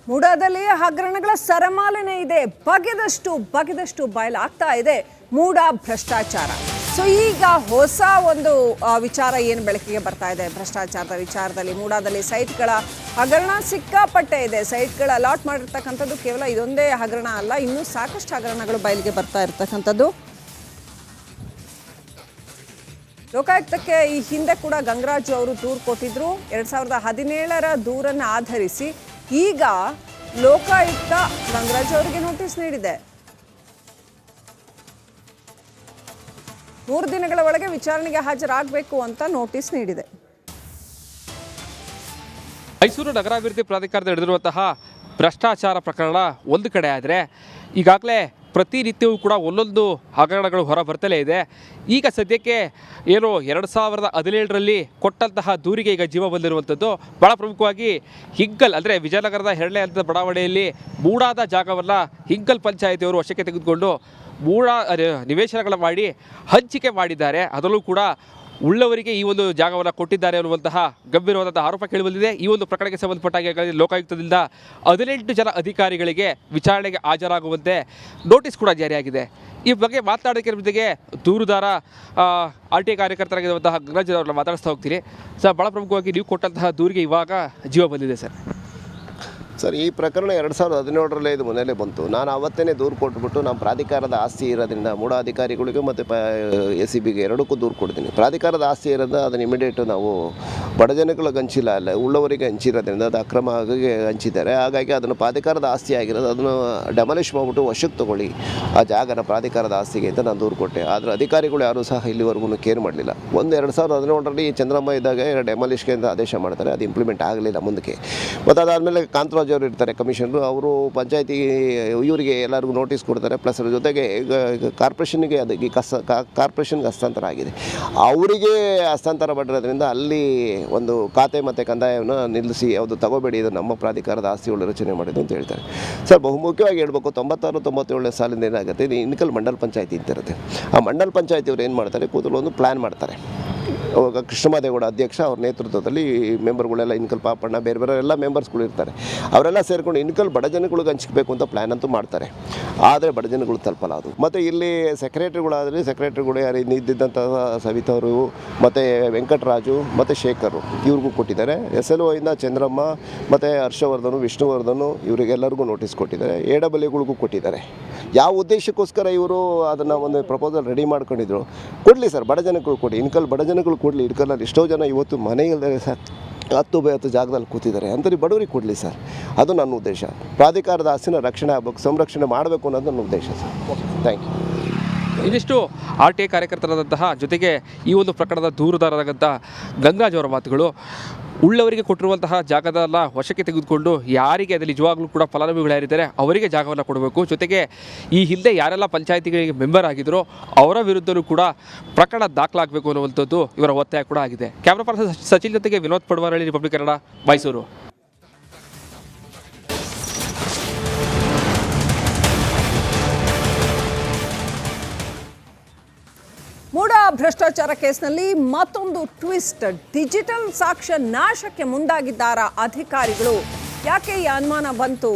ಮೂಡಾದಲ್ಲಿ ಹಗರಣಗಳ ಸರಮಾಲೆನೇ ಇದೆ. ಬಗೆದಷ್ಟು ಬಯಲಾಗ್ತಾ ಇದೆ ಮೂಡ ಭ್ರಷ್ಟಾಚಾರ. ಸೊ ಈಗ ಹೊಸ ಒಂದು ವಿಚಾರ ಏನು ಬೆಳಕಿಗೆ ಬರ್ತಾ ಇದೆ ಭ್ರಷ್ಟಾಚಾರದ ವಿಚಾರದಲ್ಲಿ. ಮೂಡಾದಲ್ಲಿ ಸೈಟ್ಗಳ ಹಗರಣ ಸಿಕ್ಕಾಪಟ್ಟೆ ಇದೆ. ಸೈಟ್ಗಳ ಅಲಾಟ್ ಮಾಡಿರ್ತಕ್ಕಂಥದ್ದು ಕೇವಲ ಇದೊಂದೇ ಹಗರಣ ಅಲ್ಲ, ಇನ್ನೂ ಸಾಕಷ್ಟು ಹಗರಣಗಳು ಬಯಲಿಗೆ ಬರ್ತಾ ಇರ್ತಕ್ಕಂಥದ್ದು. ಲೋಕಾಯುಕ್ತಕ್ಕೆ ಈ ಹಿಂದೆ ಕೂಡ ಗಂಗರಾಜು ಅವರು ದೂರು ಕೊಟ್ಟಿದ್ರು. 2017ರ ದೂರನ್ನು ಆಧರಿಸಿ ಈಗ ಲೋಕಾಯುಕ್ತ ಗಂಗರಾಜು ಅವರಿಗೆ ನೋಟಿಸ್ ನೀಡಿದೆ. 3 ದಿನಗಳ ಒಳಗೆ ವಿಚಾರಣೆಗೆ ಹಾಜರಾಗಬೇಕು ಅಂತ ನೋಟಿಸ್ ನೀಡಿದೆ. ಮೈಸೂರು ನಗರಾಭಿವೃದ್ಧಿ ಪ್ರಾಧಿಕಾರದ ನಡೆದಿರುವಂತಹ ಭ್ರಷ್ಟಾಚಾರ ಪ್ರಕರಣ ಒಂದು ಕಡೆ ಆದರೆ, ಈಗಾಗಲೇ ಪ್ರತಿನಿತ್ಯವೂ ಕೂಡ ಒಂದೊಂದು ಹಗರಣಗಳು ಹೊರ ಬರ್ತಲೇ ಇದೆ. ಈಗ ಸದ್ಯಕ್ಕೆ ಏನು 2017ರಲ್ಲಿ ಕೊಟ್ಟಂತಹ ದೂರಿಗೆ ಈಗ ಜೀವ ಬಂದಿರುವಂಥದ್ದು. ಭಾಳ ಪ್ರಮುಖವಾಗಿ ಹಿಗ್ಗಲ್ ಅಂದರೆ ವಿಜಯನಗರದ ಹೆರಳೆ ಹಂತದ ಬಡಾವಣೆಯಲ್ಲಿ ಮೂಡಾದ ಜಾಗವನ್ನು ಹಿಗ್ಗಲ್ ಪಂಚಾಯಿತಿಯವರು ವಶಕ್ಕೆ ತೆಗೆದುಕೊಂಡು ಮೂಡ ನಿವೇಶನಗಳ ಮಾಡಿ ಹಂಚಿಕೆ ಮಾಡಿದ್ದಾರೆ. ಅದರಲ್ಲೂ ಕೂಡ ಉಳ್ಳವರಿಗೆ ಈ ಒಂದು ಜಾಗವನ್ನು ಕೊಟ್ಟಿದ್ದಾರೆ ಅನ್ನುವಂತಹ ಗಂಭೀರವಾದಂಥ ಆರೋಪ ಕೇಳಿಬಂದಿದೆ. ಈ ಒಂದು ಪ್ರಕರಣಕ್ಕೆ ಸಂಬಂಧಪಟ್ಟ ಲೋಕಾಯುಕ್ತದಿಂದ 18 ಜನ ಅಧಿಕಾರಿಗಳಿಗೆ ವಿಚಾರಣೆಗೆ ಹಾಜರಾಗುವಂತೆ ನೋಟಿಸ್ ಕೂಡ ಜಾರಿಯಾಗಿದೆ. ಈ ಬಗ್ಗೆ ಮಾತನಾಡೋಕ್ಕೆ ಜೊತೆಗೆ ದೂರುದಾರ RTI ಕಾರ್ಯಕರ್ತರಾಗಿರುವಂತಹ ಗಂಗರಾಜ್ ಅವರನ್ನ ಮಾತಾಡಿಸ್ತಾ ಹೋಗ್ತೀನಿ. ಸರ್, ಭಾಳ ಪ್ರಮುಖವಾಗಿ ನೀವು ಕೊಟ್ಟಂತಹ ದೂರಿಗೆ ಇವಾಗ ಜೀವ ಬಂದಿದೆ ಸರ್. ಈ ಪ್ರಕರಣ 2017ರಲ್ಲೇ ಇದು ಮನೆಯಲ್ಲೇ ಬಂತು. ನಾನು ಅವತ್ತೇ ದೂರು ಕೊಟ್ಬಿಟ್ಟು ನಮ್ಮ ಪ್ರಾಧಿಕಾರದ ಆಸ್ತಿ ಇರೋದ್ರಿಂದ ಮೂಡ ಅಧಿಕಾರಿಗಳಿಗೂ ಮತ್ತು ACBಗೆ ಎರಡಕ್ಕೂ ದೂರು ಕೊಡ್ತೀನಿ. ಪ್ರಾಧಿಕಾರದ ಆಸ್ತಿ ಇರೋದು ಅದನ್ನು ಇಮಿಡಿಯೇಟು ನಾವು ಬಡಜನಗಳಿಗೆ ಹಂಚಿಲ್ಲ, ಅಲ್ಲ ಉಳ್ಳವರಿಗೆ ಹಂಚಿರೋದ್ರಿಂದ ಅದು ಅಕ್ರಮವಾಗಿ ಹಂಚಿದ್ದಾರೆ. ಹಾಗಾಗಿ ಅದನ್ನು ಪ್ರಾಧಿಕಾರದ ಆಸ್ತಿ ಆಗಿರೋದು ಅದನ್ನು ಡೆಮಾಲಿಷ್ ಮಾಡಿಬಿಟ್ಟು ವಶಕ್ಕೆ ತೊಗೊಳ್ಳಿ ಆ ಜಾಗನ ಪ್ರಾಧಿಕಾರದ ಆಸ್ತಿಗೆ ಅಂತ ನಾನು ದೂರು ಕೊಟ್ಟೆ. ಆದರೆ ಅಧಿಕಾರಿಗಳು ಯಾರೂ ಸಹ ಇಲ್ಲಿವರೆಗೂ ಕೇರ್ ಮಾಡಲಿಲ್ಲ. 2017ರಲ್ಲಿ ಚಂದ್ರಮ್ಮ ಇದ್ದಾಗ ಡೆಮಾಲಿಷ್ಗೆ ಅಂತ ಆದೇಶ ಮಾಡ್ತಾರೆ, ಅದು ಇಂಪ್ಲಿಮೆಂಟ್ ಆಗಲಿಲ್ಲ ಮುಂದಕ್ಕೆ. ಮತ್ತು ಅದಾದಮೇಲೆ ಕಾಂತರಾಜ್ ಅವರು ಇರ್ತಾರೆ ಕಮಿಷನರು, ಅವರು ಪಂಚಾಯತಿ ಇವರಿಗೆ ಎಲ್ಲರಿಗೂ ನೋಟಿಸ್ ಕೊಡ್ತಾರೆ. ಪ್ಲಸ್ ಅದ್ರ ಜೊತೆಗೆ ಕಾರ್ಪೊರೇಷನ್ಗೆ ಅದಕ್ಕೆ ಕಾರ್ಪೊರೇಷನ್ಗೆ ಹಸ್ತಾಂತರ ಆಗಿದೆ. ಅವರಿಗೆ ಹಸ್ತಾಂತರ ಮಾಡಿರೋದ್ರಿಂದ ಅಲ್ಲಿ ಒಂದು ಖಾತೆ ಮತ್ತು ಕಂದಾಯವನ್ನು ನಿಲ್ಲಿಸಿ ಯಾವುದು ತಗೋಬೇಡಿ, ಇದು ನಮ್ಮ ಪ್ರಾಧಿಕಾರದ ಆಸ್ತಿಗಳು ರಚನೆ ಮಾಡಿದ್ದು ಅಂತ ಹೇಳ್ತಾರೆ. ಸರ್, ಬಹುಮುಖ್ಯವಾಗಿ ಹೇಳ್ಬೇಕು, 96-97 ಸಾಲಿಂದ ಏನಾಗುತ್ತೆ, ಇದು ಇನ್ಕಲ್ ಮಂಡಲ್ ಪಂಚಾಯತಿ ಅಂತ ಇರುತ್ತೆ. ಆ ಮಂಡಲ್ ಪಂಚಾಯತಿಯವರು ಏನು ಮಾಡ್ತಾರೆ, ಕೂದಲು ಒಂದು ಪ್ಲ್ಯಾನ್ ಮಾಡ್ತಾರೆ. ಅವಾಗ ಕೃಷ್ಣಮಾದೇಗೌಡ ಅಧ್ಯಕ್ಷ ಅವ್ರ ನೇತೃತ್ವದಲ್ಲಿ ಮೆಂಬರ್ಗಳೆಲ್ಲ ಇನ್ಕಲ್ ಪಾಪಣ್ಣ ಬೇರೆ ಬೇರೆ ಎಲ್ಲ ಮೆಂಬರ್ಸ್ಗಳು ಇರ್ತಾರೆ. ಅವರೆಲ್ಲ ಸೇರಿಕೊಂಡು ಇನ್ಕಲ್ ಬಡ ಜನಗಳಿಗೆ ಹಂಚ್ಬೇಕು ಅಂತ ಪ್ಲ್ಯಾನ್ ಅಂತೂ ಮಾಡ್ತಾರೆ. ಆದರೆ ಬಡ ಜನಗಳು ತಲುಪಲ್ಲ ಅದು. ಮತ್ತು ಇಲ್ಲಿ ಸೆಕ್ರೆಟರಿಗಳು ಯಾರು ಇದ್ದಿದ್ದಂತಹ ಸವಿತವರು ಮತ್ತು ವೆಂಕಟರಾಜು ಮತ್ತು ಶೇಖರು ಇವ್ರಿಗೂ ಕೊಟ್ಟಿದ್ದಾರೆ. SLO ಇಂದ ಚಂದ್ರಮ್ಮ ಮತ್ತು ಹರ್ಷವರ್ಧನು, ವಿಷ್ಣುವರ್ಧನು ಇವರಿಗೆಲ್ಲರಿಗೂ ನೋಟಿಸ್ ಕೊಟ್ಟಿದ್ದಾರೆ. AWಗಳಿಗೂ ಕೊಟ್ಟಿದ್ದಾರೆ. ಯಾವ ಉದ್ದೇಶಕ್ಕೋಸ್ಕರ ಇವರು ಅದನ್ನು ಒಂದು ಪ್ರಪೋಸಲ್ ರೆಡಿ ಮಾಡ್ಕೊಂಡಿದ್ರು, ಕೊಡಲಿ ಸರ್, ಬಡ ಜನಗಳು ಕೊಡಿ, ಇನ್ಕಲ್ ಬಡ ಜನಗಳು ಕೊಡಲಿ. ಇನ್ಕಲ್ಲಲ್ಲಿ ಎಷ್ಟೋ ಜನ ಇವತ್ತು ಮನೆ ಇಲ್ಲದೆ ಸರ್ 10 ಜಾಗದಲ್ಲಿ ಕೂತಿದ್ದಾರೆ, ಅಂಥವ್ರಿಗೆ ಬಡವರಿಗೆ ಕೊಡಲಿ ಸರ್. ಅದು ನನ್ನ ಉದ್ದೇಶ. ಪ್ರಾಧಿಕಾರದ ಆಸ್ತಿನ ರಕ್ಷಣೆ ಆಗಬೇಕು, ಸಂರಕ್ಷಣೆ ಮಾಡಬೇಕು ಅನ್ನೋದು ನನ್ನ ಉದ್ದೇಶ ಸರ್. Thank you. ಇದಿಷ್ಟು RTI ಕಾರ್ಯಕರ್ತರಾದಂತಹ ಜೊತೆಗೆ ಈ ಒಂದು ಪ್ರಕರಣದ ದೂರುದಾರರಾದಂಥ ಗಂಗರಾಜ್ ಅವರ ಮಾತುಗಳು. ಉಳ್ಳವರಿಗೆ ಕೊಟ್ಟಿರುವಂತಹ ಜಾಗದಲ್ಲ ವಶಕ್ಕೆ ತೆಗೆದುಕೊಂಡು ಯಾರಿಗೆ ಅದರಲ್ಲಿ ನಿಜವಾಗ್ಲೂ ಕೂಡ ಫಲಾನುಭವಿಗಳಾಗಿದ್ದಾರೆ ಅವರಿಗೆ ಜಾಗವನ್ನು ಕೊಡಬೇಕು. ಜೊತೆಗೆ ಈ ಹಿಂದೆ ಯಾರೆಲ್ಲ ಪಂಚಾಯಿತಿಗಳಿಗೆ ಮೆಂಬರ್ ಆಗಿದ್ದರೋ ಅವರ ವಿರುದ್ಧವೂ ಕೂಡ ಪ್ರಕರಣ ದಾಖಲಾಗಬೇಕು ಅನ್ನುವಂಥದ್ದು ಇವರ ಒತ್ತಾಯ ಕೂಡ ಆಗಿದೆ. ಕ್ಯಾಮ್ರಾ ಪರ್ಸನ್ ಸಚಿನ್ ಜೊತೆಗೆ ವಿನೋದ್ ಪಡ್ವಾರಳ್ಳಿ, ರಿಪಬ್ಲಿಕ್ ಕನ್ನಡ, ಮೈಸೂರು. ಮೂಡ ಭ್ರಷ್ಟಾಚಾರ ಕೇಸ್ನಲ್ಲಿ ಮತ್ತೊಂದು ಟ್ವಿಸ್ಟ್. ಡಿಜಿಟಲ್ ಸಾಕ್ಷ್ಯ ನಾಶಕ್ಕೆ ಮುಂದಾಗಿದ್ದಾರಾ ಅಧಿಕಾರಿಗಳು? ಯಾಕೆ ಈ ಅನುಮಾನ ಬಂತು?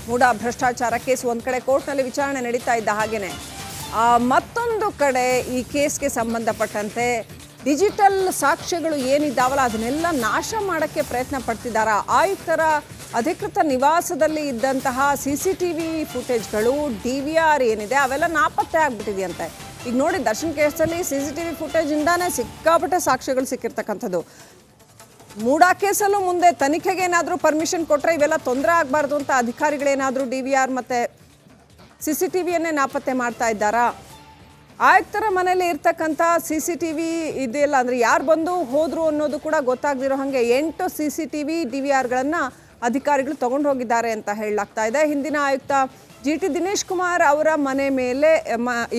ಮೂಡ ಭ್ರಷ್ಟಾಚಾರ ಕೇಸ್ ಒಂದು ಕಡೆ ಕೋರ್ಟ್ನಲ್ಲಿ ವಿಚಾರಣೆ ನಡೀತಾ ಇದ್ದ ಹಾಗೇನೆ ಮತ್ತೊಂದು ಕಡೆ ಈ ಕೇಸ್ಗೆ ಸಂಬಂಧಪಟ್ಟಂತೆ ಡಿಜಿಟಲ್ ಸಾಕ್ಷ್ಯಗಳು ಏನಿದ್ದಾವಲ್ಲ ಅದನ್ನೆಲ್ಲ ನಾಶ ಮಾಡೋಕ್ಕೆ ಪ್ರಯತ್ನ ಪಡ್ತಿದ್ದಾರಾ? ಆಯುಕ್ತರ ಅಧಿಕೃತ ನಿವಾಸದಲ್ಲಿ ಇದ್ದಂತಹ CCTV ಫುಟೇಜ್ಗಳು, DVR ಏನಿದೆ ಅವೆಲ್ಲ ನಾಪತ್ತೆ ಆಗ್ಬಿಟ್ಟಿದೆಯಂತೆ. ಈಗ ನೋಡಿ, ದರ್ಶನ್ ಕೇಸಲ್ಲಿ CCTV ಫುಟೇಜಿಂದಾನೇ ಸಿಕ್ಕಾಪಟ್ಟೆ ಸಾಕ್ಷ್ಯಗಳು ಸಿಕ್ಕಿರ್ತಕ್ಕಂಥದ್ದು. ಮೂಡ ಕೇಸಲ್ಲೂ ಮುಂದೆ ತನಿಖೆಗೆ ಏನಾದರೂ ಪರ್ಮಿಷನ್ ಕೊಟ್ಟರೆ ಇವೆಲ್ಲ ತೊಂದರೆ ಆಗಬಾರ್ದು ಅಂತ ಅಧಿಕಾರಿಗಳೇನಾದರೂ DVR ಮತ್ತು CCTVಯನ್ನೇ ನಾಪತ್ತೆ ಮಾಡ್ತಾ ಇದ್ದಾರಾ? ಆಯುಕ್ತರ ಮನೆಯಲ್ಲಿ ಇರ್ತಕ್ಕಂಥ CCTV ಇದೆಯಲ್ಲ, ಅಂದರೆ ಯಾರು ಬಂದು ಹೋದರು ಅನ್ನೋದು ಕೂಡ ಗೊತ್ತಾಗದಿರೋ ಹಾಗೆ 8 CCTV DVRಗಳನ್ನು ಅಧಿಕಾರಿಗಳು ತಗೊಂಡು ಹೋಗಿದ್ದಾರೆ ಅಂತ ಹೇಳಲಾಗ್ತಾ ಇದೆ. ಹಿಂದಿನ ಆಯುಕ್ತ GT ದಿನೇಶ್ ಕುಮಾರ್ ಅವರ ಮನೆ ಮೇಲೆ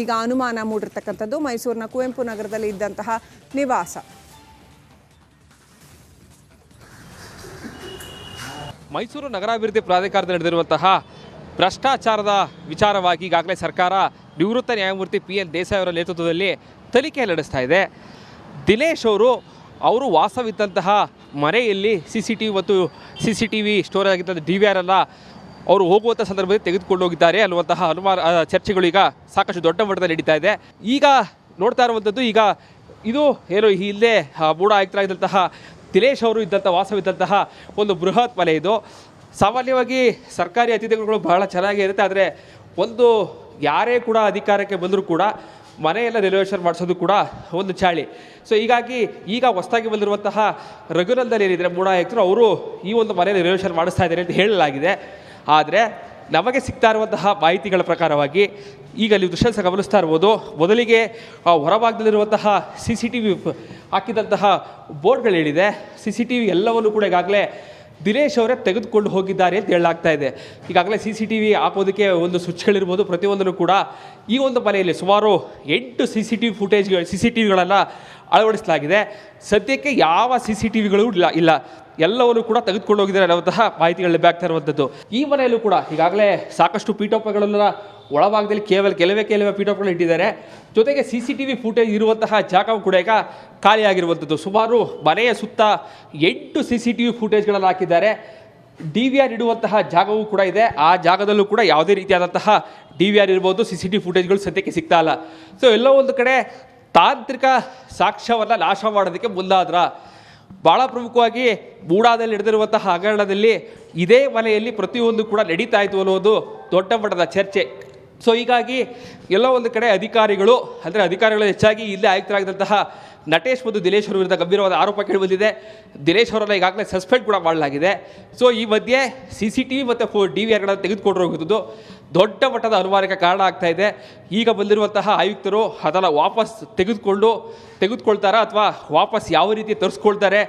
ಈಗ ಅನುಮಾನ ಮೂಡಿರ್ತಕ್ಕಂಥದ್ದು. ಮೈಸೂರಿನ ಕುವೆಂಪು ನಗರದಲ್ಲಿ ಇದ್ದಂತಹ ನಿವಾಸ. ಮೈಸೂರು ನಗರಾಭಿವೃದ್ಧಿ ಪ್ರಾಧಿಕಾರದಲ್ಲಿ ನಡೆದಿರುವಂತಹ ಭ್ರಷ್ಟಾಚಾರದ ವಿಚಾರವಾಗಿ ಈಗಾಗಲೇ ಸರ್ಕಾರ ನಿವೃತ್ತ ನ್ಯಾಯಮೂರ್ತಿ PN ದೇಸಾಯಿ ಅವರ ನೇತೃತ್ವದಲ್ಲಿ ತನಿಖೆ ನಡೆಸ್ತಾ ಇದೆ. ದಿನೇಶ್ ಅವರು ವಾಸವಿದ್ದಂತಹ ಮನೆಯಲ್ಲಿ CCTV ಮತ್ತು CCTV ಸ್ಟೋರ್ ಆಗಿದ್ದ DVR ಅನ್ನು ಅವರು ಹೋಗುವಂಥ ಸಂದರ್ಭದಲ್ಲಿ ತೆಗೆದುಕೊಂಡು ಹೋಗಿದ್ದಾರೆ ಅನ್ನುವಂತಹ ಚರ್ಚೆಗಳು ಈಗ ಸಾಕಷ್ಟು ದೊಡ್ಡ ಮಟ್ಟದಲ್ಲಿ ನಡೀತಾ ಇದೆ. ಈಗ ನೋಡ್ತಾ ಇರುವಂಥದ್ದು ಈಗ ಇದು ಏನು ಇಲ್ಲೇ ಮೂಡ ಆಯುಕ್ತರಾಗಿದ್ದಂತಹ ದಿನೇಶ್ ಅವರು ಇದ್ದಂಥ ವಾಸವಿದ್ದಂತಹ ಒಂದು ಬೃಹತ್ ಮನೆ ಇದು. ಸಾಮಾನ್ಯವಾಗಿ ಸರ್ಕಾರಿ ಅತಿಥಿಗಳು ಬಹಳ ಚೆನ್ನಾಗಿ ಇರುತ್ತೆ, ಆದರೆ ಒಂದು ಯಾರೇ ಕೂಡ ಅಧಿಕಾರಕ್ಕೆ ಬಂದರೂ ಕೂಡ ಮನೆಯೆಲ್ಲ ರಿನೋವೇಷನ್ ಮಾಡಿಸೋದು ಕೂಡ ಒಂದು ಚಾಳಿ. ಸೊ ಹೀಗಾಗಿ ಈಗ ಹೊಸದಾಗಿ ಬಂದಿರುವಂತಹ ರಘುನಂದನ್ ಏನಿದ್ರೆ ಮೂಡ ಆಯುಕ್ತರು ಅವರು ಈ ಒಂದು ಮನೆಯಲ್ಲಿ ರಿನೋವೇಷನ್ ಮಾಡಿಸ್ತಾ ಇದ್ದಾರೆ ಅಂತ ಹೇಳಲಾಗಿದೆ. ಆದರೆ ನಮಗೆ ಸಿಗ್ತಾ ಇರುವಂತಹ ಮಾಹಿತಿಗಳ ಪ್ರಕಾರವಾಗಿ ಈಗ ನೀವು ದೃಶ್ಯ ಗಮನಿಸ್ತಾ ಇರ್ಬೋದು, ಮೊದಲಿಗೆ ಹೊರಭಾಗದಲ್ಲಿರುವಂತಹ CCTV ಹಾಕಿದಂತಹ ಬೋರ್ಡ್ಗಳೇನಿದೆ CCTV ಎಲ್ಲವನ್ನು ಕೂಡ ಈಗಾಗಲೇ ದಿನೇಶ್ ಅವರೇ ತೆಗೆದುಕೊಂಡು ಹೋಗಿದ್ದಾರೆ ಅಂತ ಹೇಳಲಾಗ್ತಾ ಇದೆ. ಈಗಾಗಲೇ CCTV ಹಾಕೋದಕ್ಕೆ ಒಂದು ಸ್ವಿಚ್ಗಳಿರ್ಬೋದು, ಪ್ರತಿಯೊಂದನ್ನು ಕೂಡ ಈ ಒಂದು ಮನೆಯಲ್ಲಿ ಸುಮಾರು 8 CCTVಗಳನ್ನು ಅಳವಡಿಸಲಾಗಿದೆ. ಸದ್ಯಕ್ಕೆ ಯಾವ CCTVಗಳು ಇಲ್ಲ, ಎಲ್ಲವನ್ನು ಕೂಡ ತೆಗೆದುಕೊಂಡು ಹೋಗಿದ್ದಾರೆ ಅನ್ನುವಂತಹ ಮಾಹಿತಿಗಳು ಲಭ್ಯ ಆಗ್ತಾ ಇರುವಂಥದ್ದು. ಈ ಮನೆಯಲ್ಲೂ ಕೂಡ ಈಗಾಗಲೇ ಸಾಕಷ್ಟು ಪೀಠೋಪಗಳನ್ನ ಒಳಭಾಗದಲ್ಲಿ ಕೆಲವೇ ಪೀಠೋಪಗಳು ಇಟ್ಟಿದ್ದಾರೆ. ಜೊತೆಗೆ CCTV ಫುಟೇಜ್ ಇರುವಂತಹ ಜಾಗವು ಕೂಡ ಈಗ ಖಾಲಿಯಾಗಿರುವಂಥದ್ದು. ಸುಮಾರು ಮನೆಯ ಸುತ್ತ 8 CCTV ಫುಟೇಜ್ಗಳನ್ನು ಹಾಕಿದ್ದಾರೆ. DVR ಇಡುವಂತಹ ಜಾಗವೂ ಕೂಡ ಇದೆ. ಆ ಜಾಗದಲ್ಲೂ ಕೂಡ ಯಾವುದೇ ರೀತಿಯಾದಂತಹ DVR ಇರ್ಬೋದು, CCTV ಫುಟೇಜ್ಗಳು ಸದ್ಯಕ್ಕೆ ಸಿಗ್ತಾ ಇಲ್ಲ. ಸೊ ಎಲ್ಲೋ ಒಂದು ಕಡೆ ತಾಂತ್ರಿಕ ಸಾಕ್ಷ್ಯವನ್ನು ನಾಶ ಮಾಡೋದಕ್ಕೆ ಮುಂದಾದ್ರ. ಭಾಳ ಪ್ರಮುಖವಾಗಿ ಮೂಡಾದಲ್ಲಿ ನಡೆದಿರುವಂತಹ ಹಗರಣದಲ್ಲಿ ಇದೇ ಮನೆಯಲ್ಲಿ ಪ್ರತಿಯೊಂದು ಕೂಡ ನಡೀತಾ ಇತ್ತು ಅನ್ನೋದು ದೊಡ್ಡ ಮಟ್ಟದ ಚರ್ಚೆ. ಸೊ ಹೀಗಾಗಿ ಎಲ್ಲೋ ಒಂದು ಕಡೆ ಅಧಿಕಾರಿಗಳು ಹೆಚ್ಚಾಗಿ ಇಲ್ಲೇ ಆಯುಕ್ತರಾಗಿದ್ದಂತಹ ನಟೇಶ್ ಮತ್ತು ದಿನೇಶ್ ಅವರ ವಿರುದ್ಧ ಗಂಭೀರವಾದ ಆರೋಪ ಕೇಳಿಬಂದಿದೆ. ದಿನೇಶ್ ಅವರನ್ನು ಈಗಾಗಲೇ ಸಸ್ಪೆಂಡ್ ಕೂಡ ಮಾಡಲಾಗಿದೆ. ಸೊ ಈ ಮಧ್ಯೆ CCTV ಮತ್ತು DVRಗಳನ್ನು ತೆಗೆದುಕೊಂಡಿರುವುದು ದೊಡ್ಡ ಮಟ್ಟದ ಅನುಮಾನಕ್ಕೆ ಕಾರಣ ಆಗ್ತಾ ಇದೆ. ಈಗ ಬಂದಿರುವಂತಹ ಆಯುಕ್ತರು ಅದನ್ನು ವಾಪಸ್ ತೆಗೆದುಕೊಳ್ತಾರಾ ಅಥವಾ ವಾಪಸ್ ಯಾವ ರೀತಿ ತರಿಸ್ಕೊಳ್ತಾರೆ,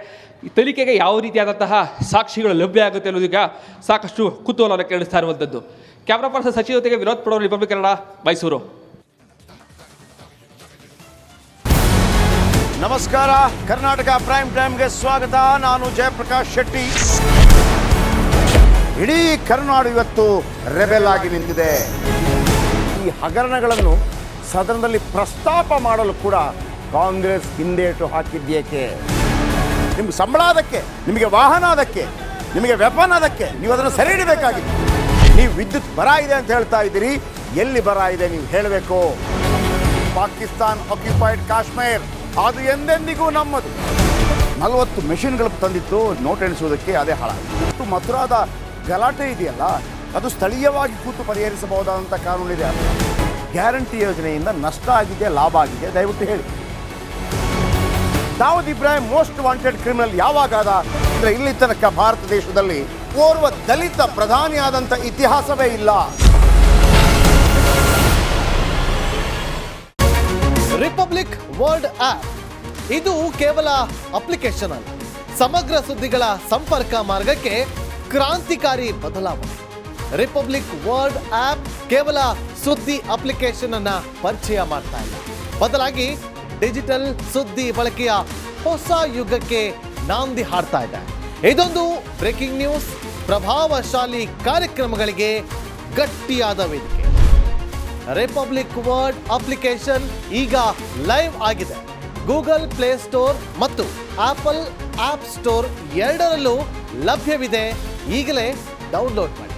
ತನಿಖೆಗೆ ಯಾವ ರೀತಿಯಾದಂತಹ ಸಾಕ್ಷಿಗಳು ಲಭ್ಯ ಆಗುತ್ತೆ ಅನ್ನೋದೀಗ ಸಾಕಷ್ಟು ಕುತೂಹಲವನ್ನು ಕೇಳಿಸ್ತಾ ಇರುವಂಥದ್ದು. ಕ್ಯಾಮ್ರಾ ಪರ್ಸನ್ ಸಚಿವ ಜೊತೆಗೆ ವಿನೋದ್ ಪಡೋರು, ರಿಪಬ್ಲಿಕ್ ಕನ್ನಡ, ಮೈಸೂರು. ನಮಸ್ಕಾರ, ಕರ್ನಾಟಕ ಪ್ರೈಮ್ ಟೈಮ್ಗೆ ಸ್ವಾಗತ. ನಾನು ಜಯಪ್ರಕಾಶ್ ಶೆಟ್ಟಿ. ಇಡೀ ಕರ್ನಾಡು ಇವತ್ತು ರೆಬೆಲ್ ಆಗಿ ನಿಂತಿದೆ. ಈ ಹಗರಣಗಳನ್ನು ಸದನದಲ್ಲಿ ಪ್ರಸ್ತಾಪ ಮಾಡಲು ಕೂಡ ಕಾಂಗ್ರೆಸ್ ಹಿಂದೇಟು ಹಾಕಿದ್ದೇಕೆ? ನಿಮ್ಗೆ ಸಂಬಳ ಅದಕ್ಕೆ, ನಿಮಗೆ ವಾಹನ ಅದಕ್ಕೆ, ನಿಮಗೆ ವೆಪನ್ ಅದಕ್ಕೆ, ನೀವು ಅದನ್ನು ಸೆರೆ ಹಿಡಿಬೇಕಾಗಿತ್ತು. ನೀವು ವಿದ್ಯುತ್ ಬರ ಇದೆ ಅಂತ ಹೇಳ್ತಾ ಇದ್ದೀರಿ, ಎಲ್ಲಿ ಬರ ಇದೆ ನೀವು ಹೇಳಬೇಕು. ಪಾಕಿಸ್ತಾನ್ ಆಕ್ಯುಪೈಡ್ ಕಾಶ್ಮೀರ್ ಅದು ಎಂದೆಂದಿಗೂ ನಮ್ಮದು. 40 ಮೆಷಿನ್ಗಳು ತಂದಿತ್ತು ನೋಟ್ ಎಣಿಸುವುದಕ್ಕೆ, ಅದೇ ಹಾಳಾಗಿತ್ತು. ಮಥುರಾದ ಗಲಾಟೆ ಇದೆಯಲ್ಲ, ಅದು ಸ್ಥಳೀಯವಾಗಿ ಕೂತು ಪರಿಹರಿಸಬಹುದಾದಂಥ ಕಾನೂನಿದೆ. ಗ್ಯಾರಂಟಿ ಯೋಜನೆಯಿಂದ ನಷ್ಟ ಆಗಿದೆ, ಲಾಭ ಆಗಿದೆ, ದಯವಿಟ್ಟು ಹೇಳಿ. Dawood Ibrahim most wanted criminal ಯಾವಾಗಾದ ಅಂದರೆ ಇಲ್ಲಿ ತನಕ ಭಾರತ ದೇಶದಲ್ಲಿ ಓರ್ವ ದಲಿತ ಪ್ರಧಾನಿಯಾದಂಥ ಇತಿಹಾಸವೇ ಇಲ್ಲ. ರಿಪಬ್ಲಿಕ್ ವರ್ಲ್ಡ್ ಆಪ್ ಇದು ಕೇವಲ ಅಪ್ಲಿಕೇಶನ್ ಅಲ್ಲ, ಸಮಗ್ರ ಸುದ್ದಿಗಳ ಸಂಪರ್ಕ ಮಾರ್ಗಕ್ಕೆ ಕ್ರಾಂತಿಕಾರಿ ಬದಲಾವಣೆ. ರಿಪಬ್ಲಿಕ್ ವರ್ಲ್ಡ್ ಆಪ್ ಕೇವಲ ಸುದ್ದಿ ಅಪ್ಲಿಕೇಶನ್ ಅನ್ನ ಪರಿಚಯ ಮಾಡ್ತಾ ಇಲ್ಲ, ಬದಲಾಗಿ ಡಿಜಿಟಲ್ ಸುದ್ದಿ ಬಳಕೆಯ ಹೊಸ ಯುಗಕ್ಕೆ ನಾಂದಿ ಹಾಡ್ತಾ ಇದೆ. ಇದೊಂದು ಬ್ರೇಕಿಂಗ್ ನ್ಯೂಸ್, ಪ್ರಭಾವಶಾಲಿ ಕಾರ್ಯಕ್ರಮಗಳಿಗೆ ಗಟ್ಟಿಯಾದ ವೇದಿಕೆ. ರಿಪಬ್ಲಿಕ್ ವರ್ಲ್ಡ್ ಅಪ್ಲಿಕೇಶನ್ ಈಗ ಲೈವ್ ಆಗಿದೆ. ಗೂಗಲ್ ಪ್ಲೇಸ್ಟೋರ್ ಮತ್ತು ಆಪಲ್ ಆಪ್ ಸ್ಟೋರ್ ಎರಡರಲ್ಲೂ ಲಭ್ಯವಿದೆ. ಈಗಲೇ ಡೌನ್ಲೋಡ್ ಮಾಡಿ.